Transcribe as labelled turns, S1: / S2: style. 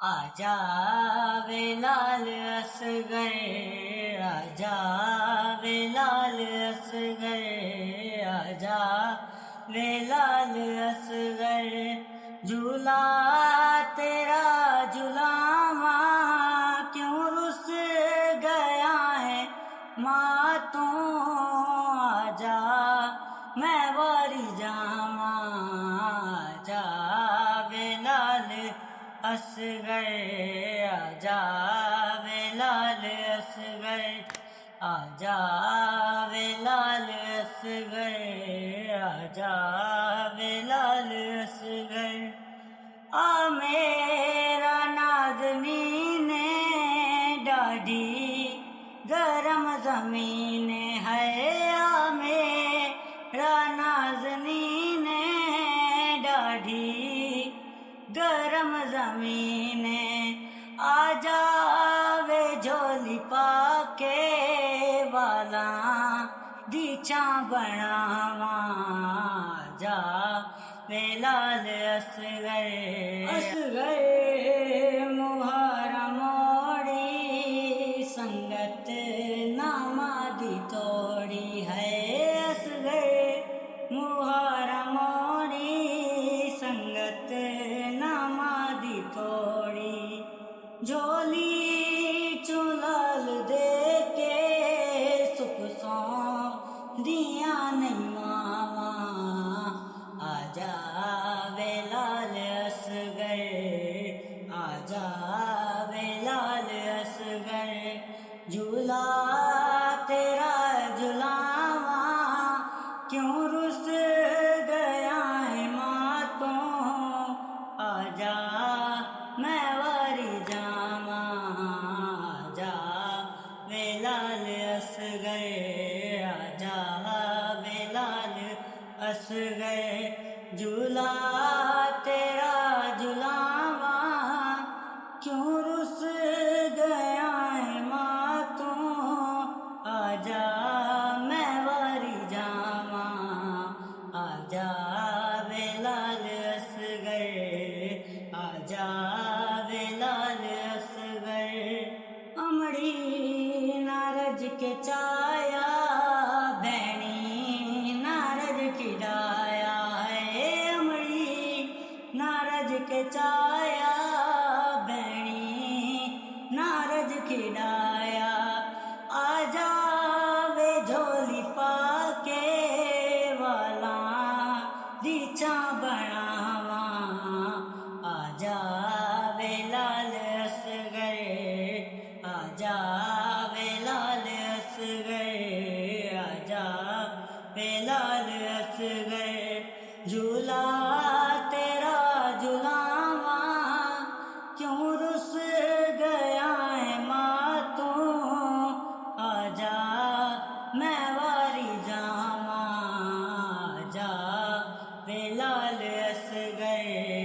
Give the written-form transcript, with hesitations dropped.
S1: आजा वे लाल असगर, आजा वे लाल असगर, आजा वे लाल असगर, झूला तेरा झुलावा क्यों रुस गया है मातों, आजा मैं वारी जावा, आजा वे लाल असगर, आजा वे लाल असगर, आजा वे लाल असगर, आजा वे लाल असगर, आ मेरा नाज़नीन डाढ़ी गरम ज़मीन है, आ मेरा नाज़नीन डाढ़ी गरम ज़मीन, आजा वे झोली पाके वाला दीचा बनावा, आजा वे लाल असगर, असगर मुहारा मोड़ी संगत नामादी तोड़ी है, असगर मुहारा मोड़ी संगत नामादी तोड़ी, झोली चुलाल दे के सुख सौ दिया नहीं मावा, आजा वे लाल असगर, आजा वे लाल असगर, झूला तेरा झुलावा क्यों रुस गया है मातों, आजा मैं वारी जावा, आजा वे लाल असगर, आजा वे लाल असगर, झूला तेरा झुलावा क्यों रुस गया है मातों, आजा मैं वारी जावा, आजा वे लाल असगर, आजा वे लाल असगर, अमड़ी नारज के चाया भैनी नारज की डाया है, अमड़ी नारज के चाया भैनी नारज की डाया, आजा वे झोली पाके वाला दीचा बनावा, आजा वे लाल असगर, आजा वे लाल असगर, आजा वे लाल असगर, झूला तेरा झुलावा क्यों रुस गया है मातों, आजा मैं वारी जावा, आजा वे लाल असगर।